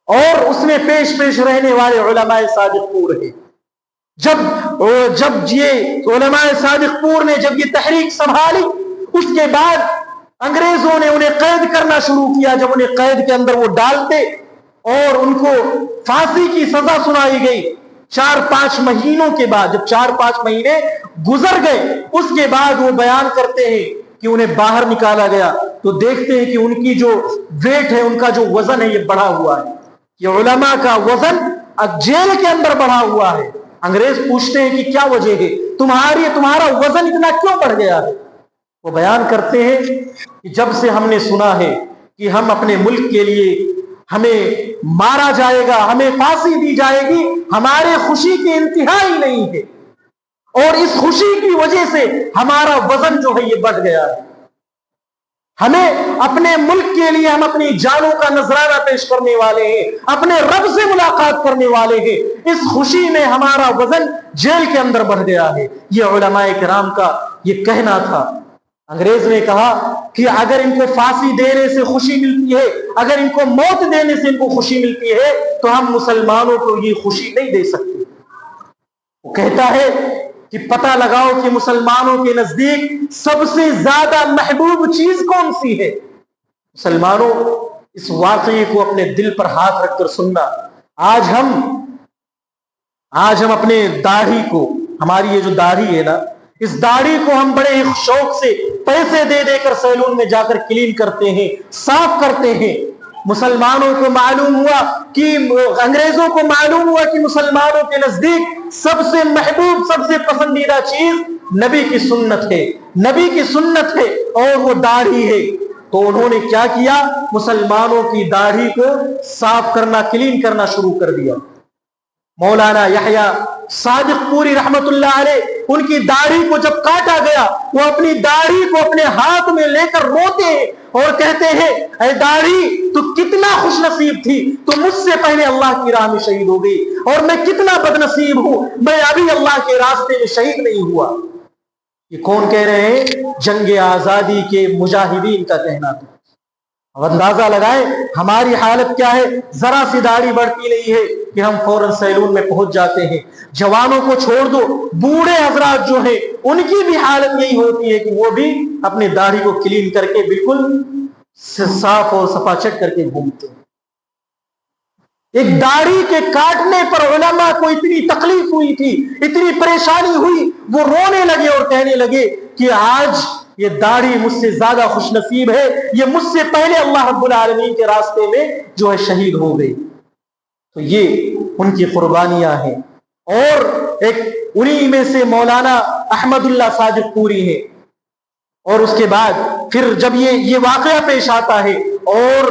اور اس میں پیش رہنے والے علماء صادق پور ہے۔ جب یہ علماء صادق پور نے جب یہ تحریک سنبھالی، اس کے بعد انگریزوں نے انہیں قید کرنا شروع کیا۔ جب انہیں قید کے اندر وہ ڈالتے اور ان کو پھانسی کی سزا سنائی گئی، 4-5 مہینوں کے بعد، جب 4-5 مہینے گزر گئے، اس کے بعد وہ بیان کرتے ہیں کہ انہیں باہر نکالا گیا تو دیکھتے ہیں کہ ان کی جو ویٹ ہے، ان کا جو وزن ہے، یہ بڑھا ہوا ہے۔ یہ علماء کا وزن جیل کے اندر بڑھا ہوا ہے۔ انگریز پوچھتے ہیں کہ کیا وجہ ہے، تمہارا وزن اتنا کیوں بڑھ گیا ہے؟ وہ بیان کرتے ہیں کہ جب سے ہم نے سنا ہے کہ ہم اپنے ملک کے لیے ہمیں مارا جائے گا، ہمیں پھانسی دی جائے گی، ہمارے خوشی کی انتہا ہی نہیں ہے، اور اس خوشی کی وجہ سے ہمارا وزن جو ہے یہ بڑھ گیا ہے۔ ہمیں اپنے ملک کے لیے ہم اپنی جانوں کا نذرانہ پیش کرنے والے ہیں، اپنے رب سے ملاقات کرنے والے ہیں، اس خوشی میں ہمارا وزن جیل کے اندر بڑھ گیا ہے۔ یہ علماء کرام کا یہ کہنا تھا۔ انگریز نے کہا کہ اگر ان کو پھانسی دینے سے خوشی ملتی ہے، اگر ان کو موت دینے سے ان کو خوشی ملتی ہے، تو ہم مسلمانوں کو یہ خوشی نہیں دے سکتے۔ وہ کہتا ہے کہ پتہ لگاؤ کہ مسلمانوں کے نزدیک سب سے زیادہ محبوب چیز کون سی ہے۔ مسلمانوں، اس واقعے کو اپنے دل پر ہاتھ رکھ کر سننا۔ آج ہم اپنے داڑھی کو، ہماری یہ جو داڑھی ہے نا، اس داڑھی کو ہم بڑے شوق سے پیسے دے دے کر سیلون میں جا کر کلین کرتے ہیں، صاف کرتے ہیں۔ مسلمانوں کو معلوم ہوا کہ انگریزوں کو معلوم ہوا کہ مسلمانوں کے نزدیک سب سے محبوب، سب سے پسندیدہ چیز نبی کی سنت ہے، نبی کی سنت ہے اور وہ داڑھی ہے۔ تو انہوں نے کیا کیا؟ مسلمانوں کی داڑھی کو صاف کرنا، کلین کرنا شروع کر دیا۔ مولانا یحییٰ صادق پوری رحمت اللہ علیہ، ان کی داڑھی کو جب کاٹا گیا، وہ اپنی داڑھی کو اپنے ہاتھ میں لے کر روتے ہیں اور کہتے ہیں، اے داڑھی تو کتنا خوش نصیب تھی، تو مجھ سے پہلے اللہ کی راہ میں شہید ہو گئی، اور میں کتنا بد نصیب ہوں، میں ابھی اللہ کے راستے میں شہید نہیں ہوا۔ یہ کون کہہ رہے ہیں؟ جنگ آزادی کے مجاہدین کا کہنا تھا۔ اب اندازہ لگائیں ہماری حالت کیا ہے۔ ذرا سی داڑھی بڑھتی نہیں ہے کہ ہم فوراً سیلون میں پہنچ جاتے ہیں۔ جوانوں کو چھوڑ دو، بوڑھے حضرات جو ہیں ان کی بھی حالت یہی ہوتی ہے کہ وہ بھی اپنی داڑھی کو کلین کر کے بالکل صاف اور صفا چٹ کر کے گھومتے ہیں۔ ایک داڑھی کے کاٹنے پر علماء کو اتنی تکلیف ہوئی تھی، اتنی پریشانی ہوئی، وہ رونے لگے اور کہنے لگے کہ آج یہ داڑھی مجھ سے زیادہ خوش نصیب ہے، یہ مجھ سے پہلے اللہ رب العالمین کے راستے میں جو ہے شہید ہو گئی۔ تو یہ ان کی قربانیاں ہیں۔ اور ایک انہی میں سے مولانا احمد اللہ صادق پوری ہے۔ اور اس کے بعد پھر جب یہ واقعہ پیش آتا ہے اور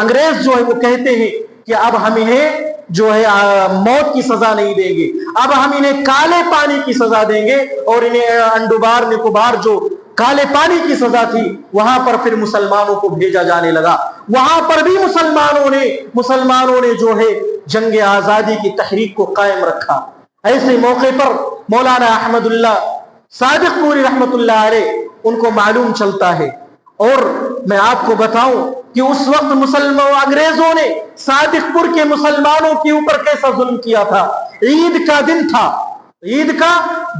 انگریز جو ہے وہ کہتے ہیں کہ اب ہم انہیں جو ہے موت کی سزا نہیں دیں گے، اب ہم انہیں کالے پانی کی سزا دیں گے، اور انہیں انڈوبار نکوبار جو کالے پانی کی سزا تھی وہاں پر پھر مسلمانوں کو بھیجا جانے لگا۔ وہاں پر بھی مسلمانوں نے جو ہے جنگ آزادی کی تحریک کو قائم رکھا۔ ایسے موقع پر مولانا احمد اللہ صادق پوری رحمت اللہ علیہ ان کو معلوم چلتا ہے۔ اور میں آپ کو بتاؤں کہ اس وقت انگریزوں نے صادق پور کے مسلمانوں کے اوپر کیسا ظلم کیا تھا۔ عید کا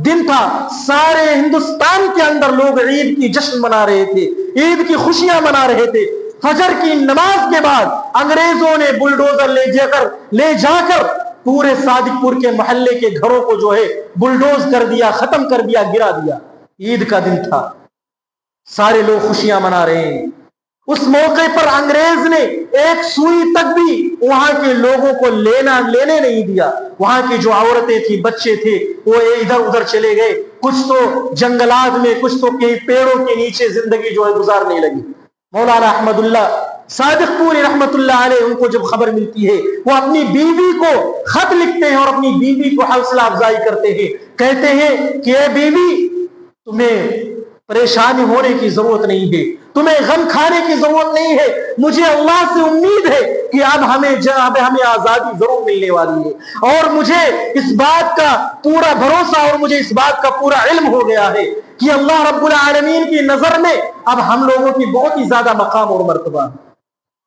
دن تھا، سارے ہندوستان کے اندر لوگ عید کی جشن منا رہے تھے، عید کی خوشیاں منا رہے تھے۔ فجر کی نماز کے بعد انگریزوں نے بلڈوزر لے جا کر پورے صادق پور کے محلے کے گھروں کو جو ہے بلڈوز کر دیا، ختم کر دیا، گرا دیا۔ عید کا دن تھا، سارے لوگ خوشیاں منا رہے ہیں۔ اس موقع پر انگریز نے ایک سوئی تک بھی وہاں کے لوگوں کو لینے نہیں دیا۔ وہاں کی جو عورتیں تھیں، بچے تھے، وہ ادھر ادھر چلے گئے، کچھ تو جنگلات میں، کچھ تو کئی پیڑوں کے نیچے زندگی جو ہے گزارنے لگی۔ مولانا احمد اللہ صادق پوری رحمت اللہ علیہ ان کو جب خبر ملتی ہے، وہ اپنی بیوی کو خط لکھتے ہیں اور اپنی بیوی کو حوصلہ افزائی کرتے ہیں، کہتے ہیں کہ اے بیوی، تمہیں پریشانی ہونے کی ضرورت نہیں ہے، تمہیں غم کھانے کی ضرورت نہیں ہے، مجھے اللہ سے امید ہے کہ اب ہمیں آزادی ضرور ملنے والی ہے، اور مجھے اس بات کا پورا بھروسہ اور مجھے اس بات کا پورا علم ہو گیا ہے کہ اللہ رب العالمین کی نظر میں اب ہم لوگوں کی بہت ہی زیادہ مقام اور مرتبہ ہے۔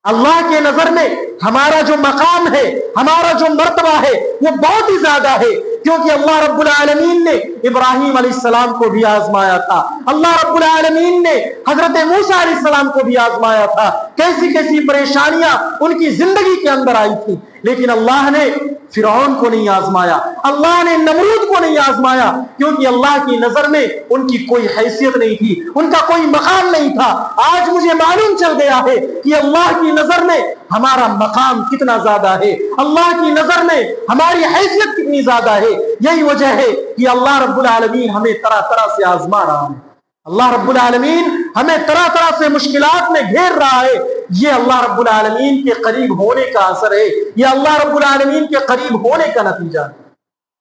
اللہ کے نظر میں ہمارا جو مقام ہے، ہمارا جو مرتبہ ہے، وہ بہت ہی زیادہ ہے، کیونکہ اللہ رب العالمین نے ابراہیم علیہ السلام کو بھی آزمایا تھا، اللہ رب العالمین نے حضرت موسیٰ علیہ السلام کو بھی آزمایا تھا۔ کیسی کیسی پریشانیاں ان کی زندگی کے اندر آئی تھی، لیکن اللہ نے فرعون کو نہیں آزمایا، اللہ نے نمرود کو نہیں آزمایا، کیونکہ اللہ کی نظر میں ان کی کوئی حیثیت نہیں تھی، ان کا کوئی مقام نہیں تھا۔ آج مجھے معلوم چل گیا ہے کہ اللہ کی نظر میں ہمارا مقام کتنا زیادہ ہے، اللہ کی نظر میں ہماری حیثیت کتنی زیادہ ہے۔ یہی وجہ ہے کہ اللہ رب العالمین ہمیں طرح طرح سے آزما رہا ہے، اللہ رب العالمین ہمیں طرح طرح سے مشکلات میں گھیر رہا ہے۔ یہ اللہ رب العالمین کے قریب ہونے کا اثر ہے، یہ اللہ رب العالمین کے قریب ہونے کا نتیجہ ہے۔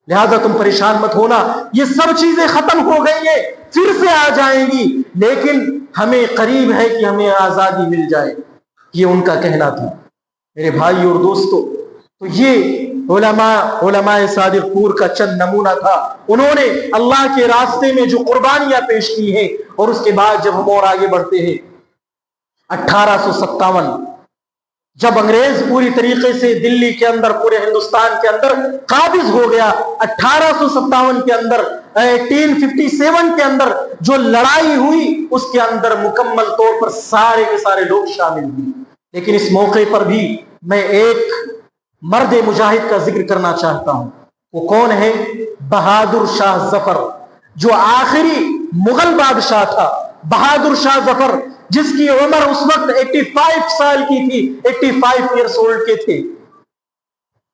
لہذا تم پریشان مت ہونا، یہ سب چیزیں ختم ہو گئی ہیں، پھر سے آ جائیں گی، لیکن ہمیں قریب ہے کہ ہمیں آزادی مل جائے۔ یہ ان کا کہنا تھا میرے بھائی اور دوستو۔ تو یہ علماء صادق پور کا چند نمونہ تھا، انہوں نے اللہ کے راستے میں جو قربانیاں پیش کی ہیں۔ اور اس کے بعد جب ہم اور آگے بڑھتے ہیں، 1857 جب انگریز پوری طریقے سے دلی کے اندر، پورے ہندوستان کے اندر قابض ہو گیا، 1857 کے اندر 1857 کے اندر جو لڑائی ہوئی، اس کے اندر مکمل طور پر سارے کے سارے لوگ شامل ہوئے۔ لیکن اس موقع پر بھی میں ایک مرد مجاہد کا ذکر کرنا چاہتا ہوں۔ وہ کون ہے؟ بہادر شاہ ظفر۔ جو آخری مغل بادشاہ تھا بہادر شاہ ظفر، جس کی عمر اس وقت 85 سال کی تھی، 85 ایئرس اولڈ کے تھے،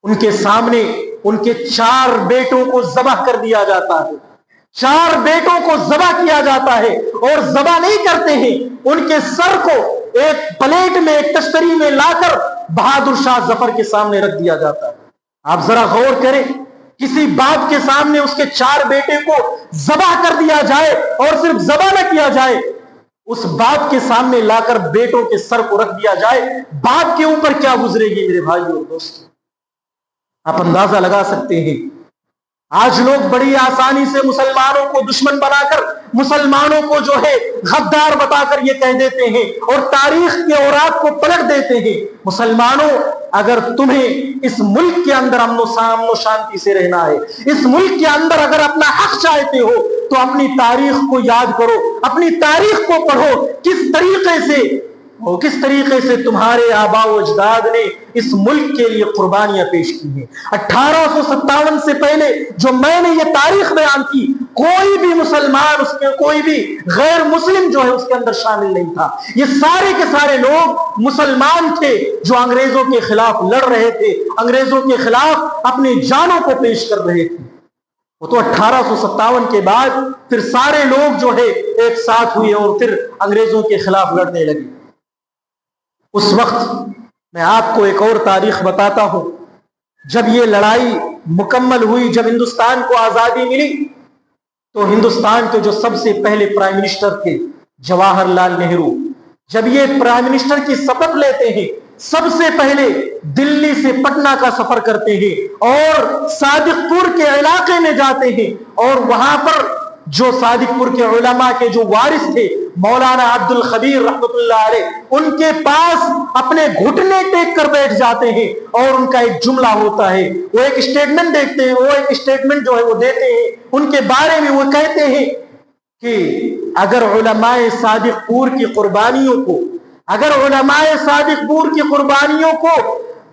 ان کے سامنے ان کے 4 بیٹوں کو ذبح کر دیا جاتا ہے، 4 بیٹوں کو ذبح کیا جاتا ہے، اور ذبح نہیں کرتے ہیں، ان کے سر کو ایک پلیٹ میں، ایک تشتری میں لا کر بہادر شاہ ظفر کے سامنے رکھ دیا جاتا ہے۔ آپ ذرا غور کریں، کسی باپ کے سامنے اس کے 4 بیٹے کو ذبح کر دیا جائے، اور صرف ذبح نہ کیا جائے، اس باپ کے سامنے لا کر بیٹوں کے سر کو رکھ دیا جائے، باپ کے اوپر کیا گزرے گی میرے بھائیو اور دوستو؟ آپ اندازہ لگا سکتے ہیں۔ آج لوگ بڑی آسانی سے مسلمانوں کو دشمن بنا کر، مسلمانوں کو جو ہے غدار بتا کر یہ کہہ دیتے ہیں، اور تاریخ کے اوراق کو پلٹ دیتے ہیں۔ مسلمانوں، اگر تمہیں اس ملک کے اندر امن و شانتی سے رہنا ہے، اس ملک کے اندر اگر اپنا حق چاہتے ہو، تو اپنی تاریخ کو یاد کرو، اپنی تاریخ کو پڑھو، کس طریقے سے تمہارے آباء و اجداد نے اس ملک کے لیے قربانیاں پیش کی ہیں۔ 1857 سے پہلے جو میں نے یہ تاریخ بیان کی، کوئی بھی مسلمان، اس کے کوئی بھی غیر مسلم جو ہے اس کے اندر شامل نہیں تھا۔ یہ سارے کے سارے لوگ مسلمان تھے جو انگریزوں کے خلاف لڑ رہے تھے، انگریزوں کے خلاف اپنی جانوں کو پیش کر رہے تھے۔ وہ تو 1857 کے بعد پھر سارے لوگ جو ہے ایک ساتھ ہوئے اور پھر انگریزوں کے خلاف لڑنے لگے۔ اس وقت میں آپ کو ایک اور تاریخ بتاتا ہوں۔ جب یہ لڑائی مکمل ہوئی، جب ہندوستان کو آزادی ملی، تو ہندوستان کے جو سب سے پہلے پرائم منسٹر تھے جواہر لال نہرو، جب یہ پرائم منسٹر کی شپث لیتے ہیں، سب سے پہلے دلی سے پٹنہ کا سفر کرتے ہیں اور صادق پور کے علاقے میں جاتے ہیں، اور وہاں پر جو صادق پور کے علماء کے جو وارث تھے مولانا عبد الخبیر رحمت اللہ علیہ، ان کے پاس اپنے گھٹنے ٹیک کر بیٹھ جاتے ہیں، اور ان کا ایک جملہ ہوتا ہے، وہ ایک اسٹیٹمنٹ دیکھتے ہیں، وہ ایک اسٹیٹمنٹ جو ہے وہ دیتے ہیں، ان کے بارے میں وہ کہتے ہیں کہ اگر علماء صادق پور کی قربانیوں کو، اگر علماء صادق پور کی قربانیوں کو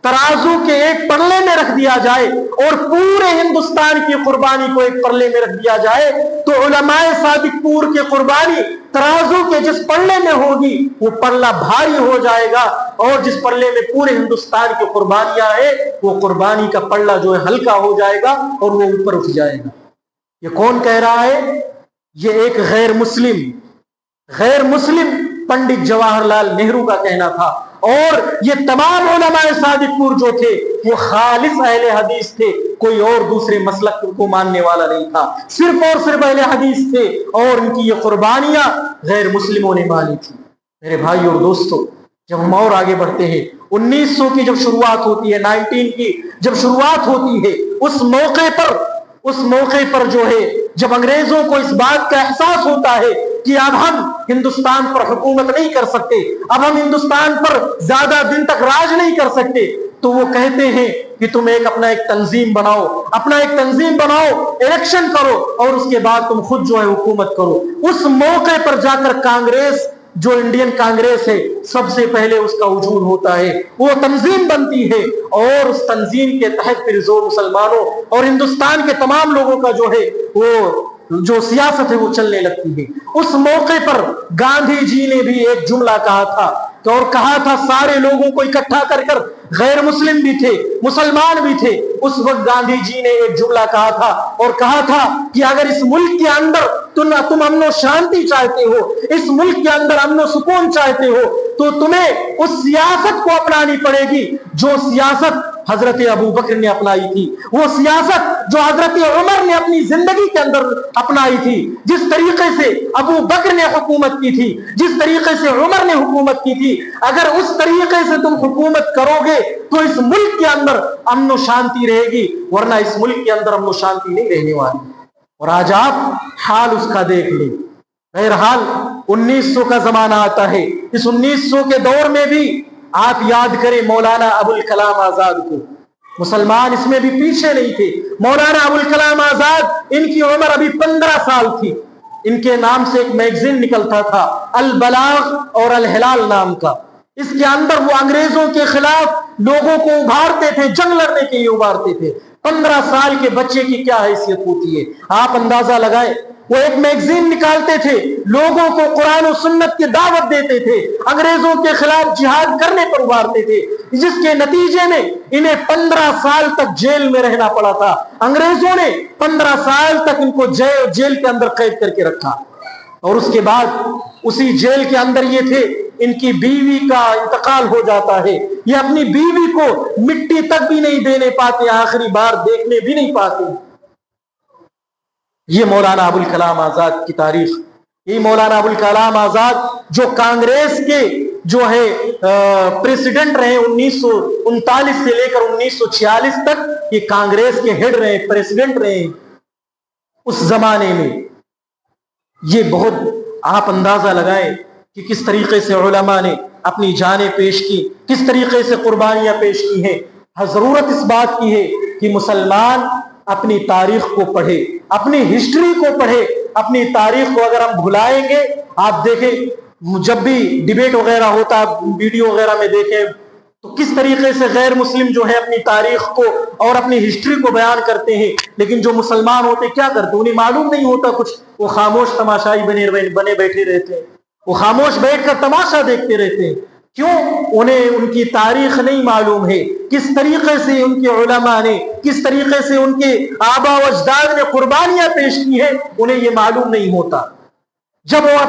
ترازو کے ایک پلے میں رکھ دیا جائے اور پورے ہندوستان کی قربانی کو ایک پلے میں رکھ دیا جائے، تو علماء صادق پور کی قربانی ترازو کے جس پلے میں ہوگی وہ پلہ بھاری ہو جائے گا، اور جس پلے میں پورے ہندوستان کی قربانیاں ہیں وہ قربانی کا پلہ جو ہے ہلکا ہو جائے گا اور وہ اوپر اٹھ جائے گا۔ یہ کون کہہ رہا ہے؟ یہ ایک غیر مسلم پنڈت جواہر لال نہرو کا کہنا تھا۔ اور یہ تمام علماء صادق پور جو تھے وہ خالص اہل حدیث تھے، کوئی اور دوسرے مسلک کو ماننے والا نہیں تھا، صرف اور صرف اہل حدیث تھے، اور ان کی یہ قربانیاں غیر مسلموں نے مانی تھی۔ میرے بھائی اور دوستو، جب ہم اور آگے بڑھتے ہیں، 1900 کی جب شروعات ہوتی ہے، 19 کی جب شروعات ہوتی ہے، اس موقع پر جو ہے جب انگریزوں کو اس بات کا احساس ہوتا ہے کہ اب ہم ہندوستان پر حکومت نہیں کر سکتے، اب ہم ہندوستان پر زیادہ دن تک راج نہیں کر سکتے، تو وہ کہتے ہیں کہ تم اپنا ایک تنظیم بناؤ، الیکشن کرو، اور اس کے بعد تم خود جو ہے حکومت کرو۔ اس موقع پر جا کر کانگریس، جو انڈین کانگریس ہے، سب سے پہلے اس کا وجود ہوتا ہے، وہ تنظیم بنتی ہے، اور اس تنظیم کے تحت پھر جو مسلمانوں اور ہندوستان کے تمام لوگوں کا جو ہے وہ جو سیاست ہے وہ چلنے لگتی ہے۔ اس موقع پر گاندھی جی نے بھی ایک جملہ کہا تھا، اور کہا تھا سارے لوگوں کو اکٹھا کر غیر مسلم بھی تھے، مسلمان بھی تھے۔ اس وقت گاندھی جی نے ایک جملہ کہا تھا، اور کہا تھا کہ اگر اس ملک کے اندر تم امن و شانتی چاہتے ہو، اس ملک کے اندر امن و سکون چاہتے ہو، تو تمہیں اس سیاست کو اپنانی پڑے گی جو سیاست حضرت ابو بکر نے اپنائی تھی، وہ سیاست جو حضرت عمر نے اپنی زندگی کے اندر اپنائی تھی۔ جس طریقے سے ابو بکر نے حکومت کی تھی، جس طریقے سے عمر نے حکومت کی تھی، اگر اس طریقے سے تم حکومت کرو گے تو اس ملک کے اندر امن و شانتی رہے گی، ورنہ اس ملک کے اندر امن و شانتی نہیں رہنے والی۔ اور آج آپ حال اس کا دیکھ لیں۔ بہرحال 1900 کا زمانہ آتا ہے، اس 1900 کے دور میں بھی آپ یاد کریں مولانا ابوالکلام آزاد کو، مسلمان اس میں بھی پیچھے نہیں تھے۔ مولانا ابوالکلام آزاد، ان کی عمر ابھی 15 سال تھی۔ ان کے نام سے ایک میگزین نکلتا تھا، البلاغ اور الہلال نام کا۔ اس کے اندر وہ انگریزوں کے خلاف لوگوں کو ابھارتے تھے، جنگ لڑنے کے لیے ابھارتے تھے۔ 15 سال کے بچے کی کیا حیثیت ہوتی ہے، آپ اندازہ لگائیں۔ وہ ایک میگزین نکالتے تھے، لوگوں کو قرآن و سنت کی دعوت دیتے تھے، انگریزوں کے خلاف جہاد کرنے پر ابھارتے تھے، جس کے نتیجے میں انہیں 15 سال تک جیل میں رہنا پڑا تھا۔ انگریزوں نے 15 سال تک ان کو جیل کے اندر قید کر کے رکھا، اور اس کے بعد اسی جیل کے اندر یہ تھے، ان کی بیوی کا انتقال ہو جاتا ہے، یہ اپنی بیوی کو مٹی تک بھی نہیں دینے پاتے، آخری بار دیکھنے بھی نہیں پاتے۔ یہ مولانا ابوالکلام آزاد کی تاریخ، یہ مولانا ابوالکلام آزاد جو کانگریس کے جو ہے پریزیڈنٹ رہے 1939 سے لے کر 1946 تک، یہ کانگریس کے ہیڈ رہے، پریزیڈنٹ رہے اس زمانے میں۔ یہ بہت آپ اندازہ لگائیں کہ کس طریقے سے علماء نے اپنی جانیں پیش کی، کس طریقے سے قربانیاں پیش کی ہیں۔ ضرورت اس بات کی ہے کہ مسلمان اپنی تاریخ کو پڑھے، اپنی ہسٹری کو پڑھے۔ اپنی تاریخ کو اگر ہم بھلائیں گے، آپ دیکھیں جب بھی ڈیبیٹ وغیرہ ہوتا، ویڈیو وغیرہ میں دیکھیں تو کس طریقے سے غیر مسلم جو ہے اپنی تاریخ کو اور اپنی ہسٹری کو بیان کرتے ہیں، لیکن جو مسلمان ہوتے کیا کرتے، انہیں معلوم نہیں ہوتا کچھ، وہ خاموش تماشائی بنے بیٹھے رہتے ہیں، وہ خاموش بیٹھ کر تماشا دیکھتے رہتے ہیں۔ کیوں؟ انہیں ان کی تاریخ نہیں معلوم ہے، کس طریقے سے ان کے علماء نے، کس طریقے سے ان کے آبا و اجداد نے قربانیاں پیش کی ہیں، انہیں یہ معلوم نہیں ہوتا۔ جب وہ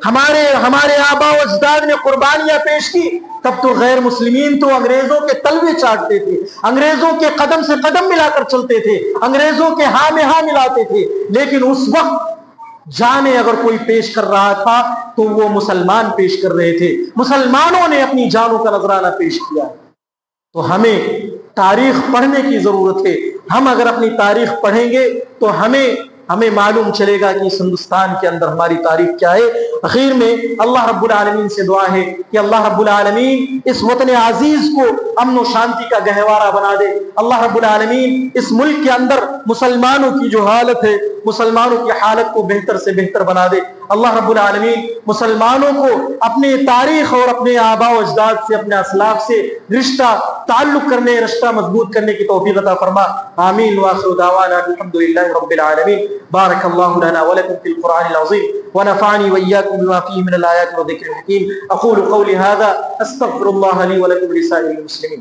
ہمارے آبا و اجداد نے قربانیاں پیش کی، تب تو غیر مسلمین تو انگریزوں کے تلوے چاٹتے تھے، انگریزوں کے قدم سے قدم ملا کر چلتے تھے، انگریزوں کے ہاں میں ہاں ملاتے تھے، لیکن اس وقت جانیں اگر کوئی پیش کر رہا تھا تو وہ مسلمان پیش کر رہے تھے، مسلمانوں نے اپنی جانوں کا نذرانہ پیش کیا۔ تو ہمیں تاریخ پڑھنے کی ضرورت ہے۔ ہم اگر اپنی تاریخ پڑھیں گے تو ہمیں معلوم چلے گا کہ اس ہندوستان کے اندر ہماری تاریخ کیا ہے۔ اخیر میں اللہ رب العالمین سے دعا ہے کہ اللہ رب العالمین اس وطن عزیز کو امن و شانتی کا گہوارہ بنا دے۔ اللہ رب العالمین اس ملک کے اندر مسلمانوں کی جو حالت ہے، مسلمانوں کی حالت کو بہتر سے بہتر بنا دے۔ اللہ رب العالمین مسلمانوں کو اپنے تاریخ اور اپنے آباء و اجداد سے، اپنے اسلاف سے رشتہ تعلق کرنے، رشتہ مضبوط کرنے کی توفیق عطا فرما۔ آمین وآخر دعوانا الحمدللہ رب العالمین۔ بارک اللہ لنا ولکم فی القرآن العظیم ونفعنی وإیاکم بما فیہ من الآیات والذکر الحکیم۔ اقول قولی ھذا استغفر اللہ لی ولکم ولسائر المسلمین۔